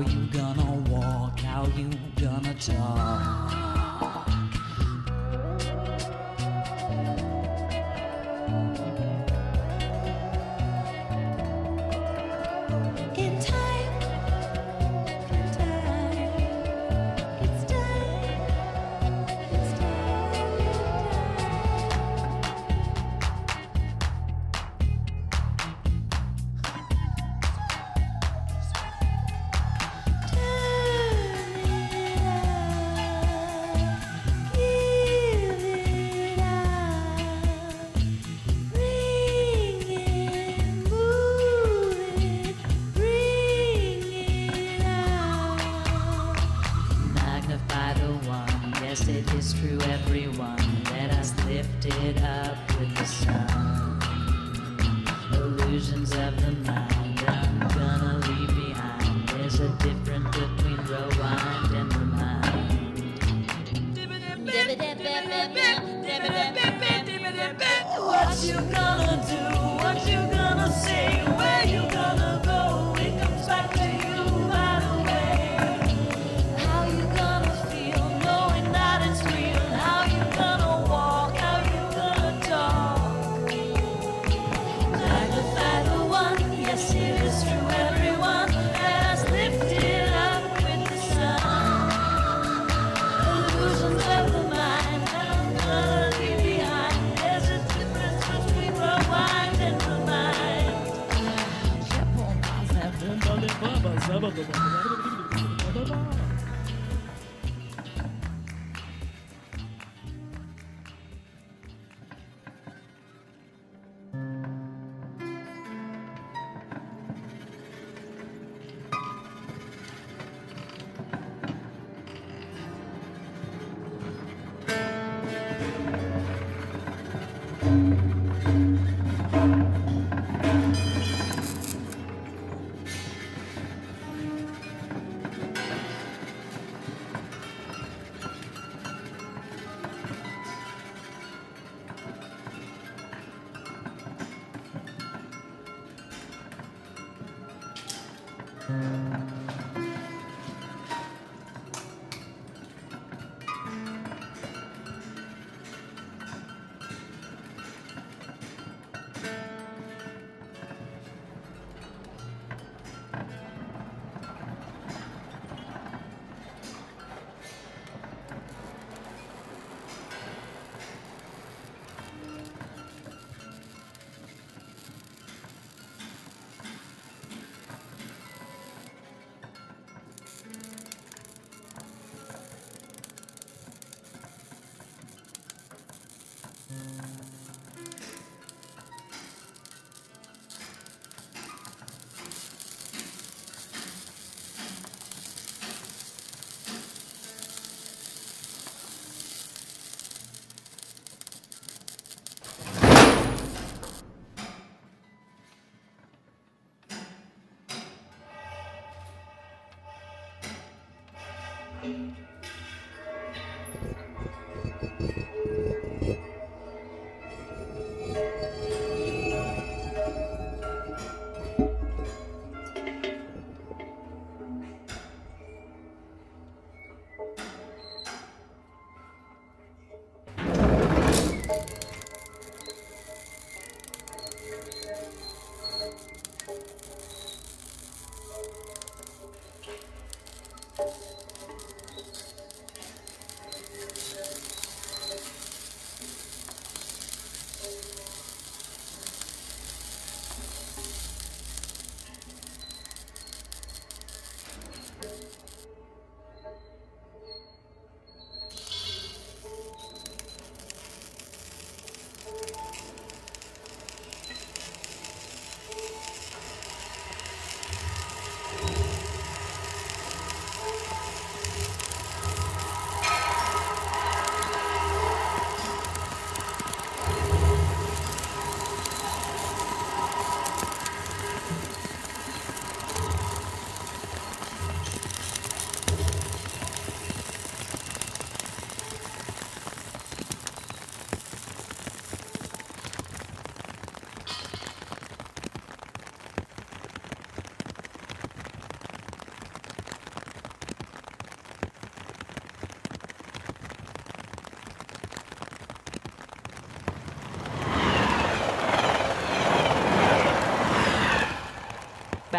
you gonna walk? How you gonna talk? It is true, everyone. Let us lift it up with the sun. Illusions of the mind I'm gonna leave behind. There's a difference between rewind and remind. What you gonna do? What you gonna say? Where you gonna go? It comes back to you right away. How you gonna feel knowing that it's real? How you gonna walk? How you gonna talk? Magnify the one, yes it is true, everyone. Let us lift it up with the sun. Illusions of the mind that I'm gonna leave behind. There's a difference between rewind and remind.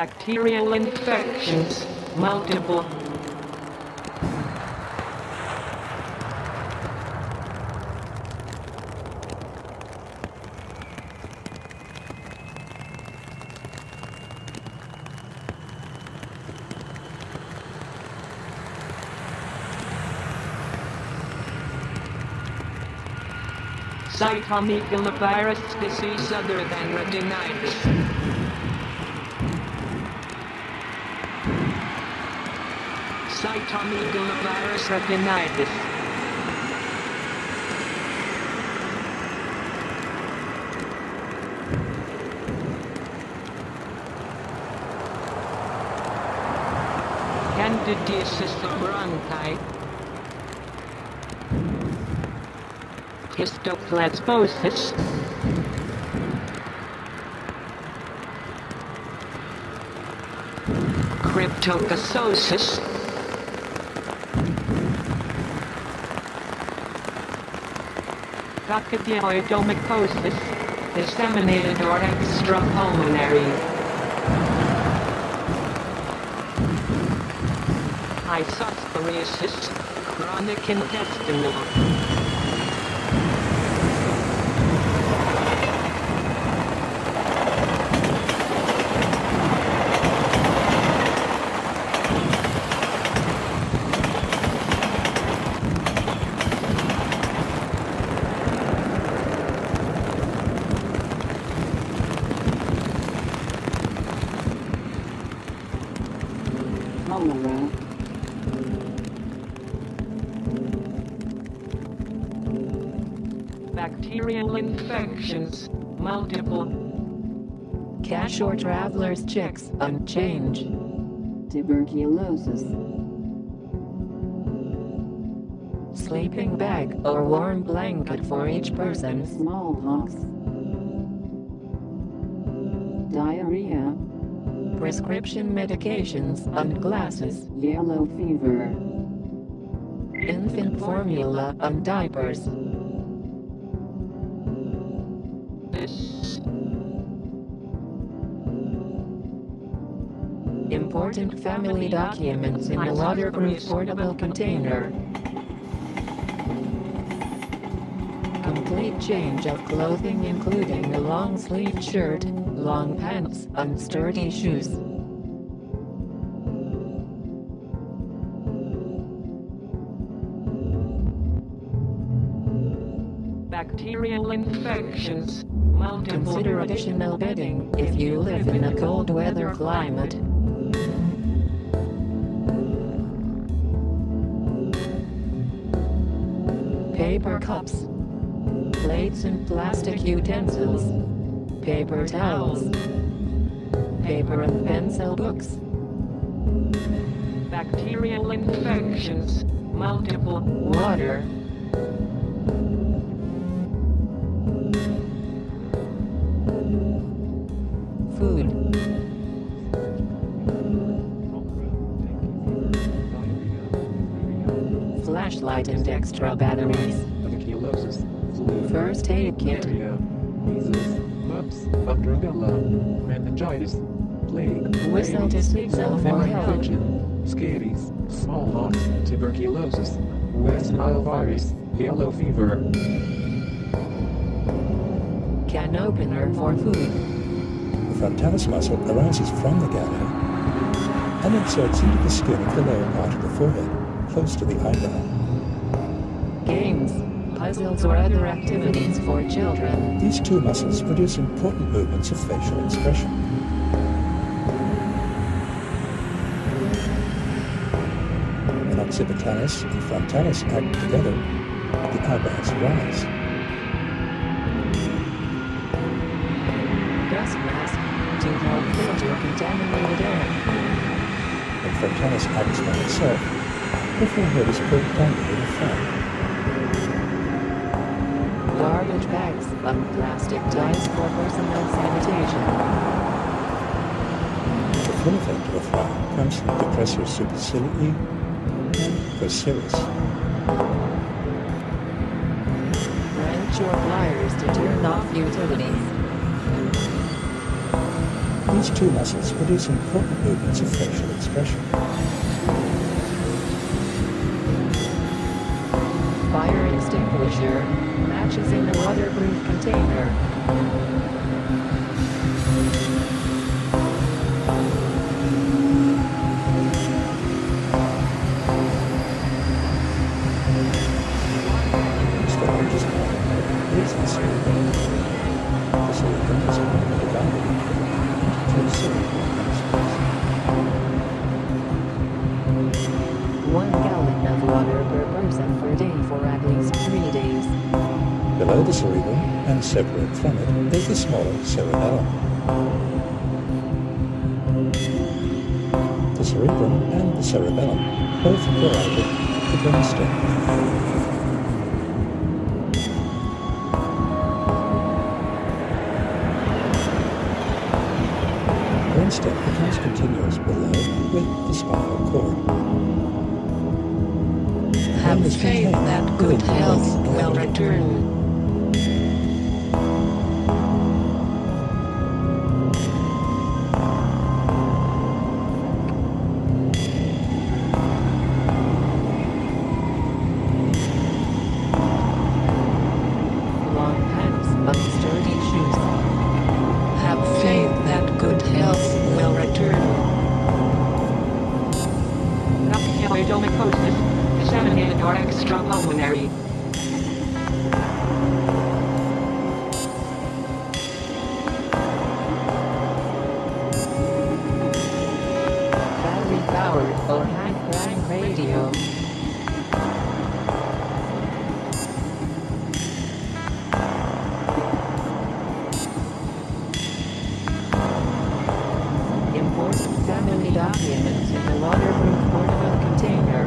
Bacterial infections, multiple. Cytomegalovirus disease other than retinitis. Cytomegalovirus retinitis. Candidiasis bronchi. Histoplasmosis. Cryptococcosis. Coccidioidomycosis, disseminated or extrapulmonary. Isosporiasis, chronic intestinal. Bacterial infections, multiple. Cash or traveler's checks, unchanged. Tuberculosis. Sleeping bag or warm blanket for each person. Smallpox. Diarrhea. Prescription medications and glasses. Yellow fever. Infant formula and diapers. Important family documents in a waterproof portable container. Complete change of clothing including a long-sleeved shirt, long pants, and sturdy shoes. Bacterial infections, multiple. Consider additional bedding if you live in a cold weather climate. Paper cups, plates and plastic utensils, paper towels, paper and pencil books. Bacterial infections, multiple. Water, food, flashlight and extra batteries, Tuberculosis, flu, first aid kit, malaria, measles, mumps, rubella, meningitis, plague, whistle to signal for help, infection, scabies, smallpox, tuberculosis, West Nile virus, yellow fever. can opener for food, The frontalis muscle arises from the gala and inserts into the skin of the lower part of the forehead, close to the eyebrow. games, puzzles or other activities for children. These two muscles produce important movements of facial expression. When occipitalis and frontalis act together, the eyebrows rise. Dust mask, to help filter contaminated air. When frontalis acts by itself, the forehead is pulled down a little flat. Garbage bags and plastic ties for personal sanitation. The full effect of a frown comes from depressor supercilii and procerus. Wrench or pliers to turn off utilities. these two muscles produce important movements of facial expression. Fire extinguisher. Matches in a waterproof container. It's the largest component is the cerebellum. The cerebellum is one of the dividing into cerebral hemispheres. 1 gallon of water per person per day for at least 3 days. Below the cerebrum and separate from it is the smaller cerebellum. The cerebrum and the cerebellum both provide the brainstem. Brainstem becomes continuous below with the spinal cord. Have This faith contains that good good health health will and return. Long pants but sturdy shoes. Have faith that good health will return. Rhabdomyoidomycosis, disseminated or extrapulmonary. Battery powered or high-prime radio. Important family documents in a waterproof portable container.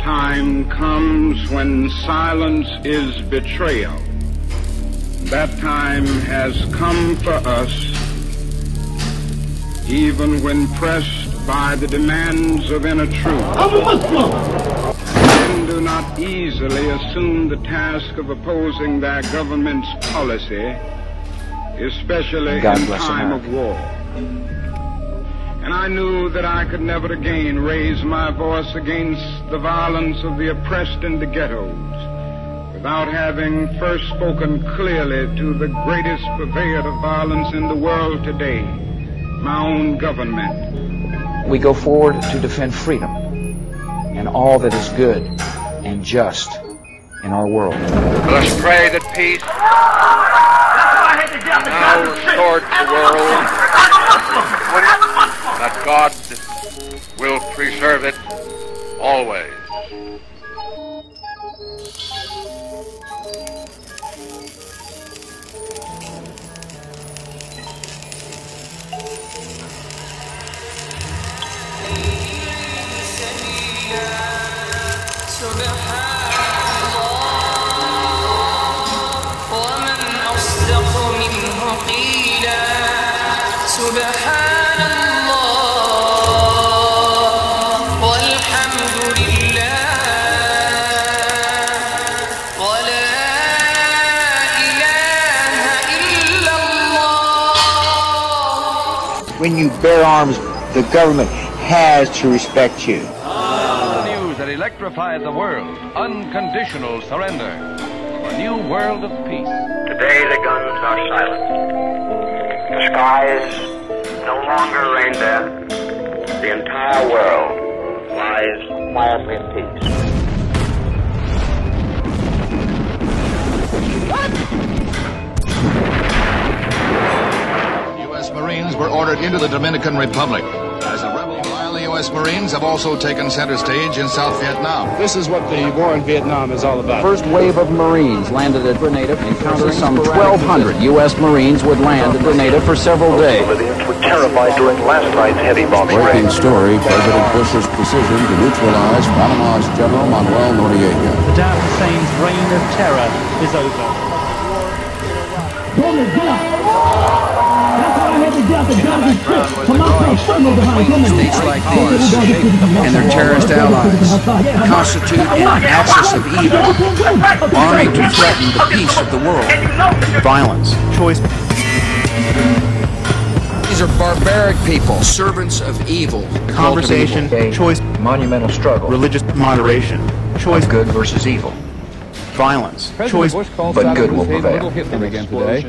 Time comes when silence is betrayal. That time has come for us, even when pressed by the demands of inner truth. I'm a Muslim! Men do not easily assume the task of opposing their government's policy, especially in time of war. And I knew that I could never again raise my voice against the violence of the oppressed in the ghettos without having first spoken clearly to the greatest purveyor of violence in the world today, my own government. We go forward to defend freedom and all that is good and just in our world. Let us pray that peace now restored to the world, that God will preserve it always. When you bear arms, the government has to respect you. The news that electrified the world. Unconditional surrender. A new world of peace. Today the guns are silent. The skies no longer rain death. The entire world lies quietly in peace. U.S. Marines were ordered into the Dominican Republic. As a rebel, while the U.S. Marines have also taken center stage in South Vietnam. This is what the war in Vietnam is all about. First wave of Marines landed at Grenada, encountering some 1,200 U.S. Marines would land at Grenada for several days. Civilians were terrified during last night's heavy bombing raid. Breaking story, President Bush's decision to neutralize Panama's General Manuel Noriega. Saddam Hussein's reign of terror is over. States like these and their terrorist allies constitute an axis of evil, arming to threaten the peace of the world. Violence, choice. These are barbaric people, servants of evil. Conversation, choice, monumental struggle, religious moderation, choice, good versus evil. Violence, choice, but good will prevail. Again today.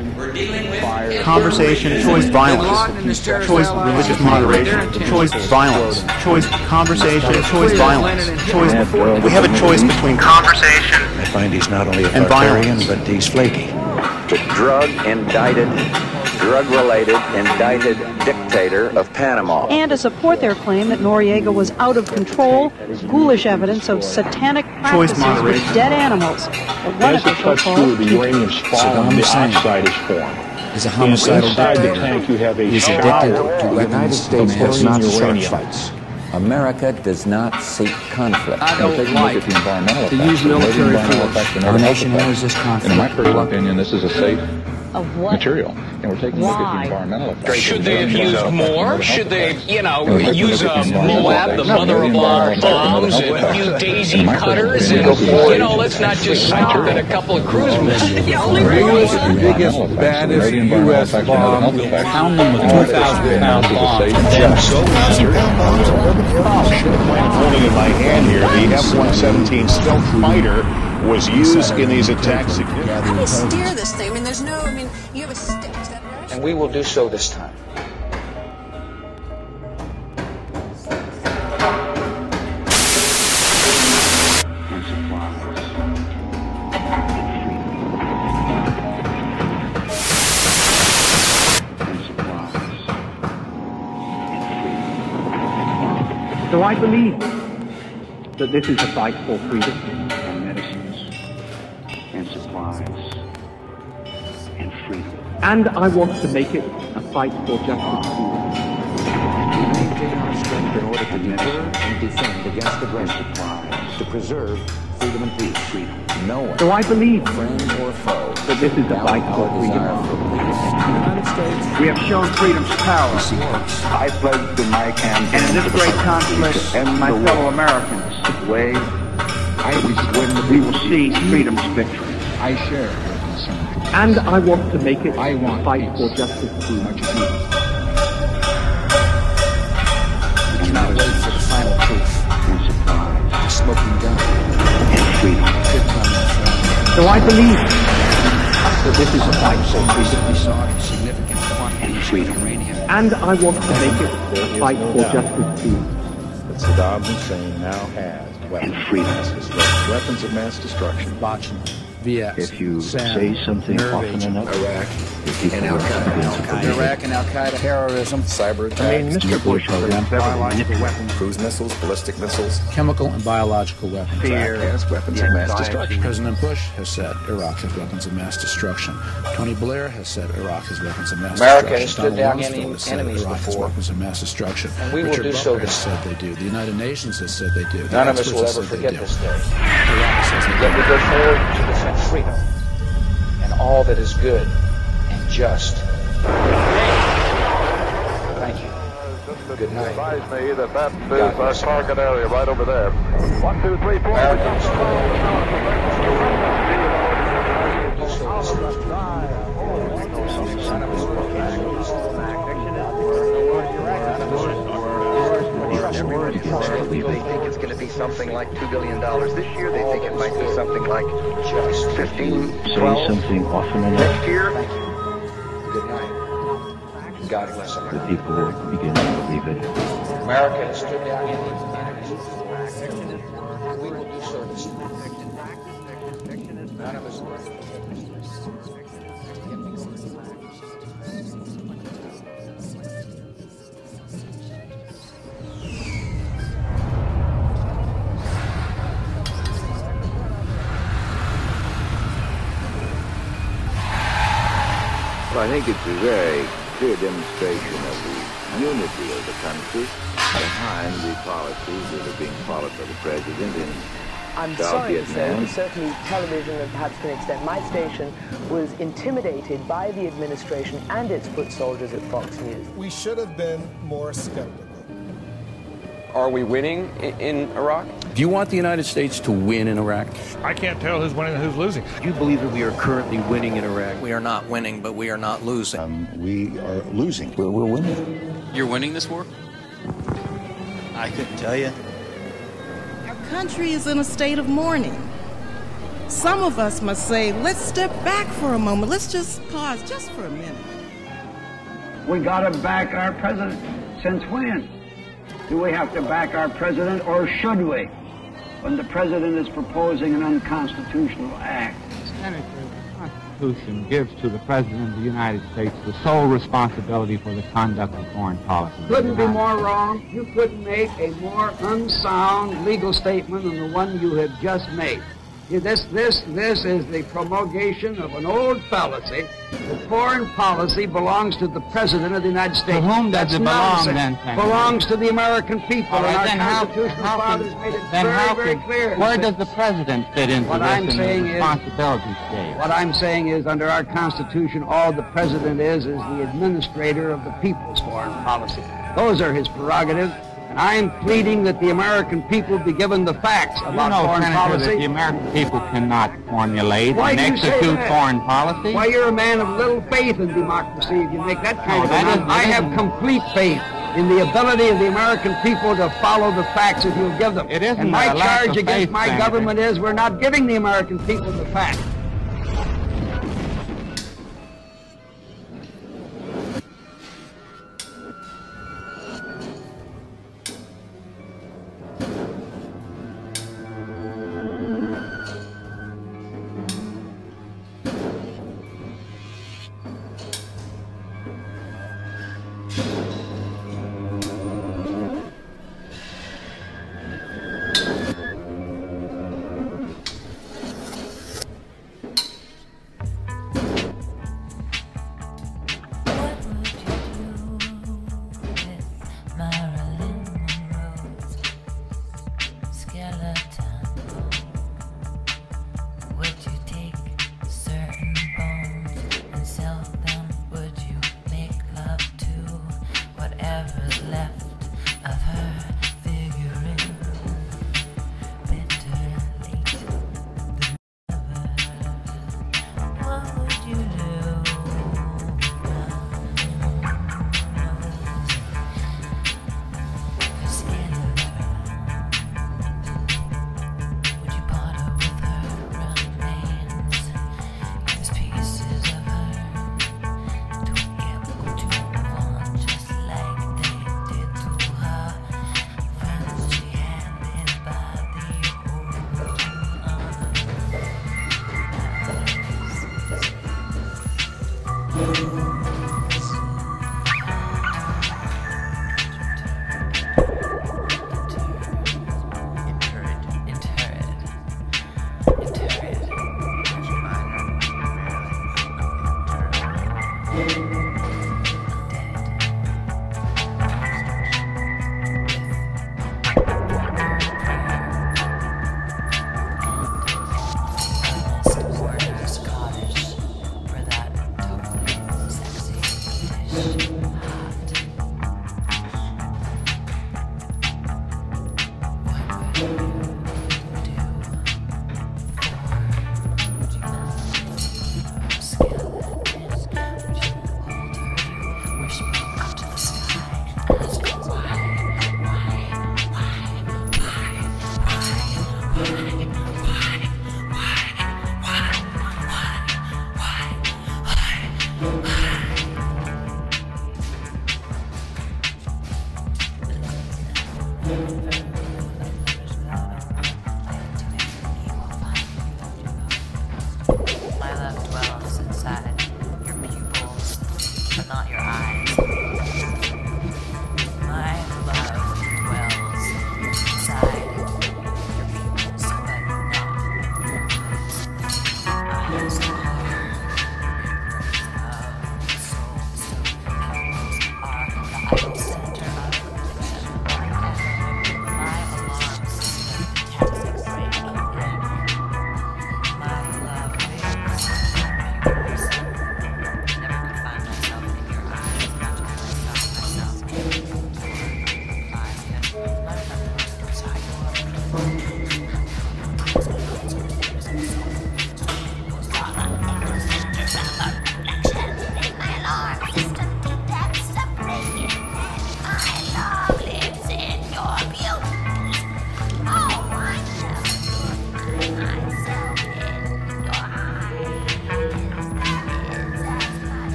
Conversation, choice, violence, choice, religious moderation, choice, violence, choice, conversation, choice, violence, choice. We have a choice between conversation. I find he's not only a and barbarian, violence. but he's flaky. The drug-related, indicted dictator of Panama. And to support their claim that Noriega was out of control, ghoulish evidence of satanic practices with dead animals. One official called the uranium spawn, the oxide is formed. Is a homicidal dictator. He's addicted to weapons. The United States does not start fights. America does not seek conflict. I don't like to use military force. Our nation knows this conflict. In my personal opinion, this is a safe of what? material. And we're taking a look at the environmental effects. Should they have used more? Should they, use Moab, the mother of all bombs, and a few daisy cutters? And, let's not just stop at a couple of cruise missiles. The biggest, baddest U.S. bomb, pound them with 2,000-pound bombs. Holding in my hand here, the F-117 stealth fighter was used in these attacks. How do you steer this thing? You have a stick, is that right? And we will do so this time. So I believe that this is a fight for freedom and medicines and supplies and freedom. And I want to make it a fight for justice too. We maintain our strength in order to deter and defend against aggression, to preserve freedom and peace. No one, So I believe friend or foe, that this is a fight for freedom. We have shown freedom's power. I pledge to my campaign. And in this great conflict, my fellow Americans, way we will see freedom's victory. I share your concern. And I want to make it a fight for justice too. we cannot wait for the final proof. And supplies The smoking gun and freedom. could come in from So I believe that this is a fight for freedom. we saw significant quantities of uranium. And I want to make it a fight for justice too. That Saddam Hussein now has weapons of mass destruction. VX, If you SAM, say something nerve often agent, enough, Iraq, people and will Al-Qaeda. begin to Iraq and Al-Qaeda, terrorism, cyber attacks, Mr. Bush has biological weapons, cruise missiles, ballistic missiles, chemical and biological weapons. fear, has weapons of mass destruction. President Bush has said Iraq has weapons of mass destruction. Tony Blair has said Iraq has weapons of mass America destruction. has stood down Donald Rumsfeld has said enemies Iraq has before. weapons of mass destruction. And we will Richard do so Butler has this said they do. The United Nations has said they do. The None of us experts will have ever said they forget do. this day. Iraq says they That we do. go forward to defend freedom and all that is good and just. Thank you. Good night. Advise me that that is our target area right over there. 1, 2, 3, 4. They think it's going to be something like $2 billion this year. They think it might be something like just 15, 12. say something often enough, Next year. Good night. God bless the America. people will begin to believe it. America has stood down enemies before. We will do so this time. None of us. Well, I think it's a very clear demonstration of the unity of the country behind the policies that are being followed by the president in I'm South sorry to say, Vietnam. certainly television and perhaps to an extent my station was intimidated by the administration and its foot soldiers at Fox News. We should have been more skeptical. Are we winning in Iraq? Do you want the United States to win in Iraq? I can't tell who's winning and who's losing. Do you believe that we are currently winning in Iraq? We are not winning, but we are not losing. We are losing. We're winning. You're winning this war? I couldn't tell you. Our country is in a state of mourning. Some of us must say, let's step back for a moment. Let's just pause just for a minute. We got to back our president. Since when? Do we have to back our president, or should we? When the president is proposing an unconstitutional act. Senator, the Constitution gives to the President of the United States the sole responsibility for the conduct of foreign policy. Couldn't be more wrong. You couldn't make a more unsound legal statement than the one you have just made. This is the promulgation of an old fallacy that foreign policy belongs to the President of the United States. To whom does it belong then, Senator? Belongs to the American people. All right, and then our constitutional fathers made it very clear. Where does the President fit into What this I'm in saying the is- responsibility scale? What I'm saying is, under our Constitution, all the President is the administrator of the people's foreign policy. Those are his prerogatives. And I'm pleading that the American people be given the facts about foreign Senator, policy. that the American people cannot formulate Why and do you say execute that? foreign policy. Why, you're a man of little faith in democracy if you make that kind of announcement. I have complete faith in the ability of the American people to follow the facts if you'll give them. It isn't and my a lack charge of against faith, my Senator. government is we're not giving the American people the facts.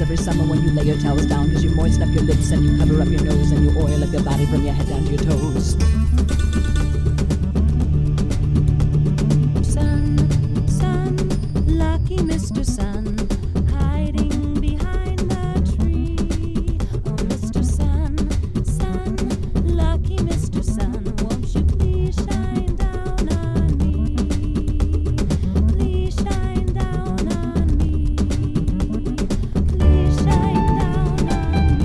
every summer when you lay your towels down, because you moisten up your lips and you cover up your nose and you oil up your body from your head down to your toes. Sun, sun, lucky Mr. Sun, hiding behind the tree. Oh, Mr. Sun, sun, lucky Mr. Sun, won't you please shine down on me? Please shine down on me. Please shine down on me.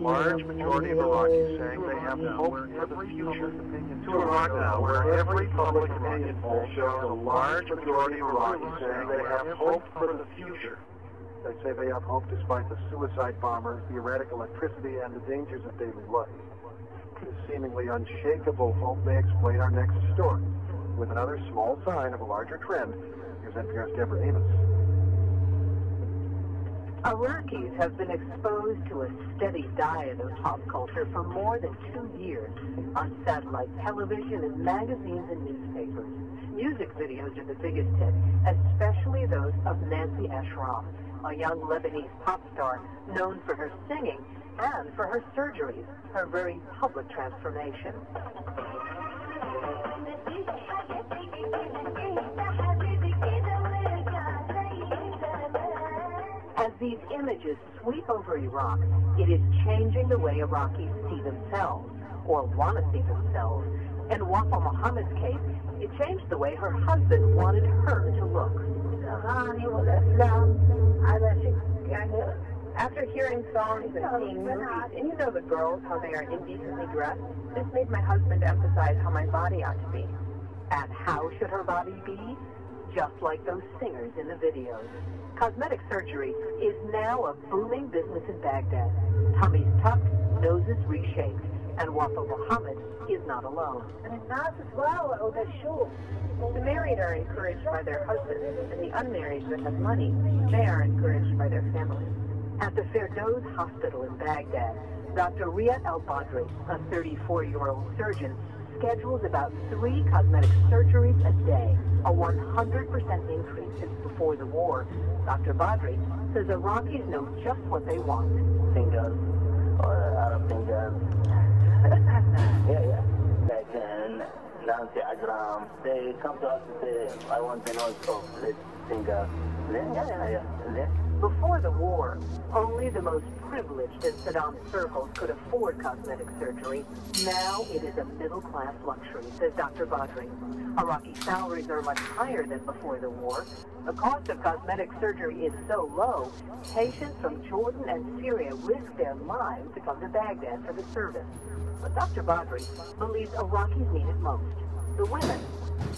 large majority of Iraqis saying they have hope for the future. To Iraq now, where every public opinion poll shows a large majority of Iraqis saying they have hope for the future. They say they have hope despite the suicide bombers, the erratic electricity, and the dangers of daily life. This seemingly unshakable hope may explain our next story. With another small sign of a larger trend, here's NPR's Deborah Amos. Iraqis have been exposed to a steady diet of pop culture for more than 2 years on satellite television and magazines and newspapers. Music videos are the biggest hit, especially those of Nancy Ashraf, a young Lebanese pop star known for her singing and for her surgeries, her very public transformation. As these images sweep over Iraq, it is changing the way Iraqis see themselves, or want to see themselves. In Wafa Muhammad's case, it changed the way her husband wanted her to look. After hearing songs and seeing movies, and you know the girls, how they are indecently dressed, this made my husband emphasize how my body ought to be. And how should her body be? Just like those singers in the videos. Cosmetic surgery is now a booming business in Baghdad. Tummies tucked, noses reshaped, and Wafa Muhammad is not alone. The married are encouraged by their husbands, and the unmarried that have money, they are encouraged by their families. At the Firdows Hospital in Baghdad, Dr. Riyad Al-Badri, a 34-year-old surgeon, schedules about 3 cosmetic surgeries a day, a 100% increase since before the war. Dr. Badri says Iraqis know just what they want. Fingers, or Arab fingers. Like Nancy Ajram, they come to us and say, I want the nose of this finger. Before the war, only the most privileged in Saddam's circles could afford cosmetic surgery. Now it is a middle-class luxury, says Dr. Badri. Iraqi salaries are much higher than before the war. The cost of cosmetic surgery is so low, patients from Jordan and Syria risk their lives to come to Baghdad for the service. But Dr. Badri believes Iraqis need it most, the women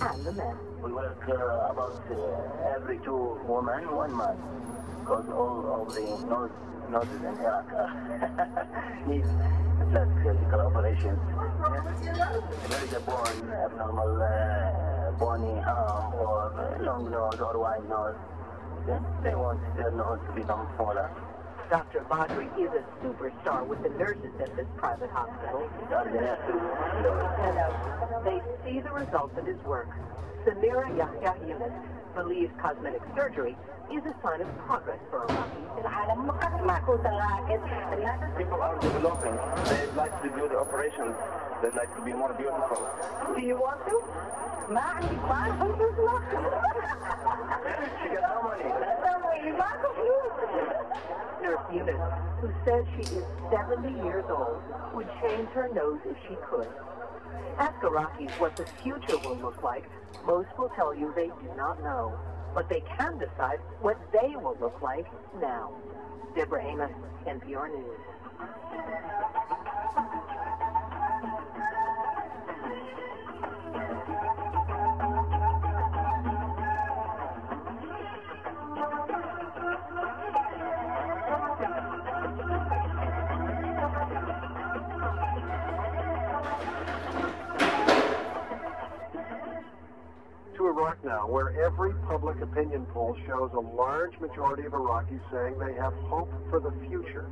and the men. We work about every 2 women, 1 man. Because all of the noses in Iraq need plastic surgical operations. There is a bone, abnormal bony arm, or long nose, or wide nose. They want their nose to become smaller. Dr. Badri is a superstar with the nurses at this private hospital. They see the results of his work. Samira Yahya Yunus believes cosmetic surgery is a sign of progress for Iraqis. People are developing. They'd like to do the operations. They'd like to be more beautiful. Do you want to? She got no money. Nurse Yunus, who says she is 70 years old, would change her nose if she could. Ask Iraqis what the future will look like. Most will tell you they do not know, but they can decide what they will look like now. Deborah Amos, NPR News. Iraq now, where every public opinion poll shows a large majority of Iraqis saying they have hope for the future.